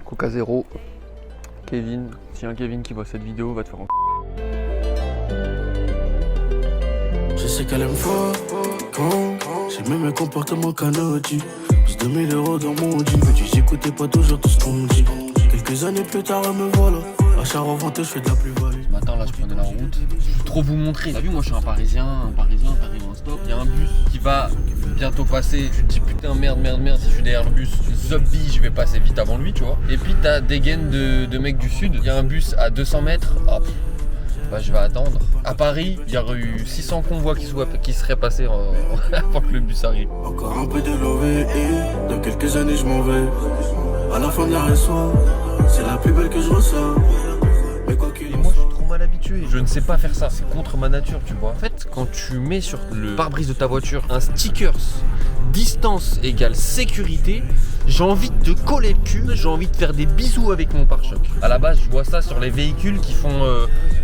Coca Zéro. Kevin, si un Kevin qui voit cette vidéo va te faire en... Je sais qu'elle aime fort, quand j'ai même mes comportements canadien. Plus de 1000 € dans mon jean. Me dis j'écoutais pas toujours tout ce qu'on me dit. Quelques années plus tard, me voilà. À Charenton, je fais de la plus-value. Ce matin là je prenais la route, je veux trop vous montrer. T'as vu, moi je suis un Parisien, t'arrives en stop, il y a un bus qui va bientôt passer. Tu te dis putain merde, si je suis derrière le bus, zombie, je vais passer vite avant lui, tu vois. Et puis t'as des gaines de mecs du sud, il y a un bus à 200 mètres, ah, bah je vais attendre. À Paris, il y aurait eu 600 convois qui seraient passés avant que le bus arrive. Encore un peu de lové et dans quelques années je m'en vais. À la fin de la réseau, c'est la plus belle que je ressens. Mais quoi qu'il en Moi je soit, suis trop mal habitué, je ne sais pas faire ça, c'est contre ma nature, tu vois. En fait, quand tu mets sur le pare-brise de ta voiture un stickers distance égale sécurité, j'ai envie de te coller le cul, j'ai envie de faire des bisous avec mon pare-choc. À la base, je vois ça sur les véhicules qui font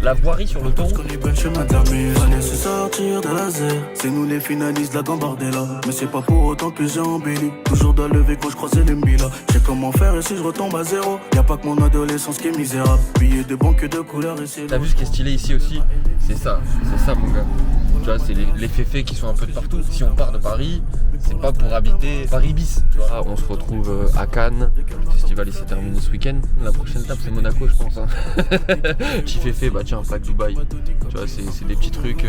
la voirie sur l'autoroute. on est bien le chemin de la maison. Fallait se sortir de la zère. C'est nous les finalistes de la Gambardella. Mais c'est pas pour autant que j'ai embelli. Toujours dois lever quand je croisais les Mbila. Je sais comment faire et si je retombe à zéro. Y'a pas que mon adolescence qui est misérable. Billets de banque de couleurs et c'est. T'as vu ce qui est stylé ici aussi? C'est ça mon gars. Tu vois, c'est les féfés qui sont un peu de partout. Si on part de Paris, c'est pas pour habiter Paris bis. Tu vois, on se retrouve à Cannes. Le festival il s'est terminé ce week-end. La prochaine étape c'est Monaco, je pense. Hein. Petit féfé, bah tiens, plaque Dubaï. Tu vois, c'est des petits trucs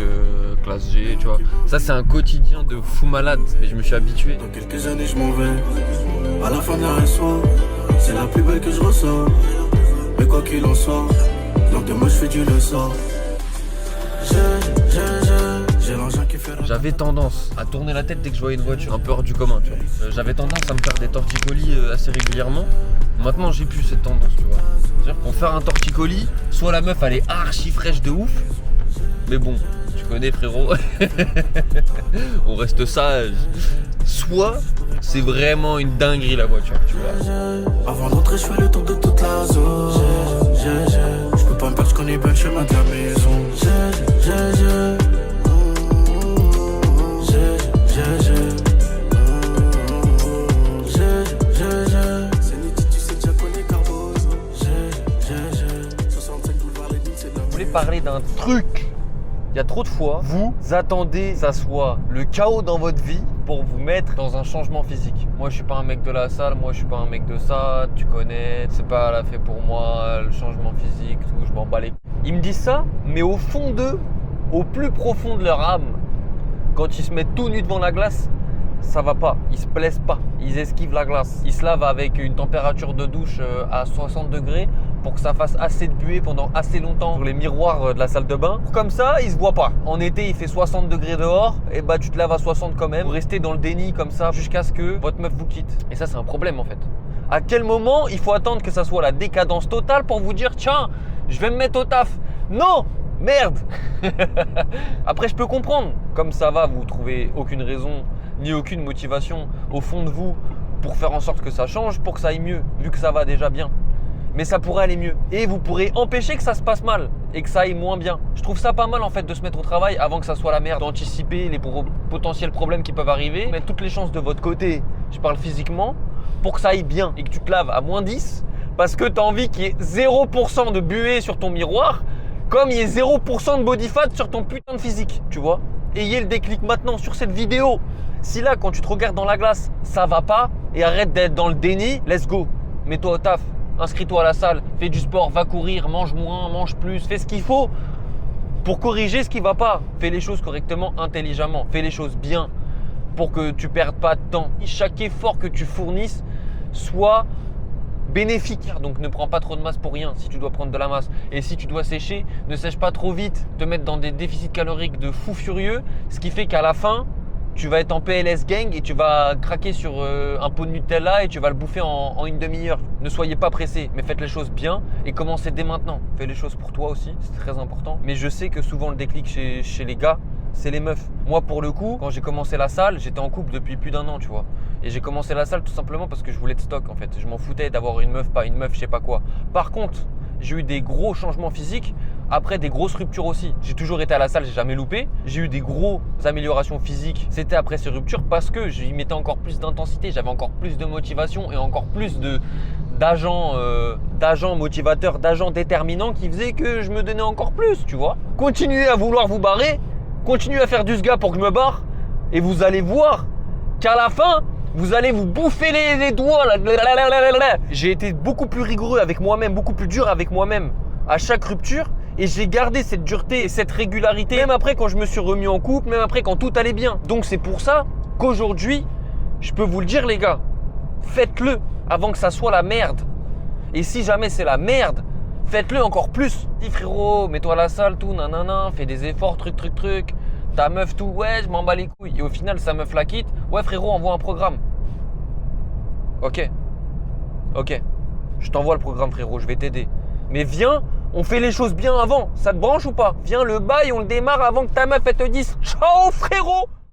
classe G, tu vois. Ça c'est un quotidien de fou malade, mais je me suis habitué. Dans quelques années je m'en vais. À la fin de la réseau, c'est la plus belle que je ressens. Mais quoi qu'il en soit, donc de moi je fais du leçon. J'ai l'engin qui fait la... J'avais tendance à tourner la tête dès que je voyais une voiture un peu hors du commun, tu vois. J'avais tendance à me faire des torticolis assez régulièrement. Maintenant j'ai plus cette tendance, tu vois. C'est-à-dire pour faire un torticolis, soit la meuf elle est archi fraîche de ouf, mais bon, tu connais frérot, on reste sage. Soit c'est vraiment une dinguerie la voiture, tu vois. Avant d'entrer, je fais le tour de toute la zone. Je peux pas me perdre, je connais bien le chemin de la maison. C'est nitide, tu sais déjà connais Carbone. 65 boulevard les c'est de la... Je voulais parler d'un truc. Il y a trop de fois, vous attendez que ça soit le chaos dans votre vie pour vous mettre dans un changement physique. Moi, je suis pas un mec de la salle, moi, je suis pas un mec de ça, tu connais, c'est pas la fait pour moi, le changement physique, tout, je m'en bats les couilles. Ils me disent ça, mais au fond d'eux, au plus profond de leur âme, quand ils se mettent tout nus devant la glace, ça va pas, ils se plaisent pas, ils esquivent la glace. Ils se lavent avec une température de douche à 60 degrés pour que ça fasse assez de buée pendant assez longtemps sur les miroirs de la salle de bain. Comme ça, ils se voient pas. En été, il fait 60 degrés dehors, et bah tu te laves à 60 quand même. Vous restez dans le déni comme ça jusqu'à ce que votre meuf vous quitte. Et ça, c'est un problème en fait. À quel moment il faut attendre que ça soit la décadence totale pour vous dire tiens, je vais me mettre au taf? Non! Merde. Après, je peux comprendre. Comme ça va, vous trouvez aucune raison ni aucune motivation au fond de vous pour faire en sorte que ça change, pour que ça aille mieux, vu que ça va déjà bien. Mais ça pourrait aller mieux. Et vous pourrez empêcher que ça se passe mal et que ça aille moins bien. Je trouve ça pas mal en fait de se mettre au travail avant que ça soit la merde, d'anticiper les potentiels problèmes qui peuvent arriver, mettre toutes les chances de votre côté, je parle physiquement, pour que ça aille bien et que tu te laves à moins 10 parce que tu as envie qu'il y ait 0% de buée sur ton miroir, comme il y ait 0% de body fat sur ton putain de physique, tu vois. Ayez le déclic maintenant sur cette vidéo. Si là, quand tu te regardes dans la glace, ça va pas et arrête d'être dans le déni, let's go. Mets-toi au taf, inscris-toi à la salle, fais du sport, va courir, mange moins, mange plus, fais ce qu'il faut pour corriger ce qui va pas. Fais les choses correctement, intelligemment, fais les choses bien pour que tu perdes pas de temps. Chaque effort que tu fournisses soit bénéfique. Donc ne prends pas trop de masse pour rien si tu dois prendre de la masse. Et si tu dois sécher, ne sèche pas trop vite, te mettre dans des déficits caloriques de fou furieux, ce qui fait qu'à la fin, tu vas être en PLS gang et tu vas craquer sur un pot de Nutella et tu vas le bouffer en une demi-heure. Ne soyez pas pressés, mais faites les choses bien et commencez dès maintenant. Fais les choses pour toi aussi, c'est très important. Mais je sais que souvent le déclic chez les gars, c'est les meufs. Moi, pour le coup, quand j'ai commencé la salle, j'étais en couple depuis plus d'1 an, tu vois. Et j'ai commencé la salle tout simplement parce que je voulais de stock, en fait. Je m'en foutais d'avoir une meuf, pas une meuf, je sais pas quoi. Par contre, j'ai eu des gros changements physiques, après des grosses ruptures aussi. J'ai toujours été à la salle, j'ai jamais loupé. J'ai eu des grosses améliorations physiques. C'était après ces ruptures parce que j'y mettais encore plus d'intensité, j'avais encore plus de motivation et encore plus d'agent motivateur, d'agent déterminant qui faisait que je me donnais encore plus, tu vois. Continuez à vouloir vous barrer, continuez à faire du sga pour que je me barre, et vous allez voir qu'à la fin, vous allez vous bouffer les doigts. J'ai été beaucoup plus rigoureux avec moi-même, beaucoup plus dur avec moi-même à chaque rupture, et j'ai gardé cette dureté et cette régularité, même après quand je me suis remis en couple, même après quand tout allait bien. Donc c'est pour ça qu'aujourd'hui, je peux vous le dire les gars, faites-le avant que ça soit la merde. Et si jamais c'est la merde, faites-le encore plus. Dis frérot, mets-toi à la salle, tout, nanana, fais des efforts, truc. Ta meuf, tout, ouais, je m'en bats les couilles. Et au final, sa meuf la quitte. Ouais frérot, envoie un programme. Ok. Je t'envoie le programme frérot, je vais t'aider. Mais viens, on fait les choses bien avant. Ça te branche ou pas? Viens, le bail, on le démarre avant que ta meuf elle te dise ciao frérot.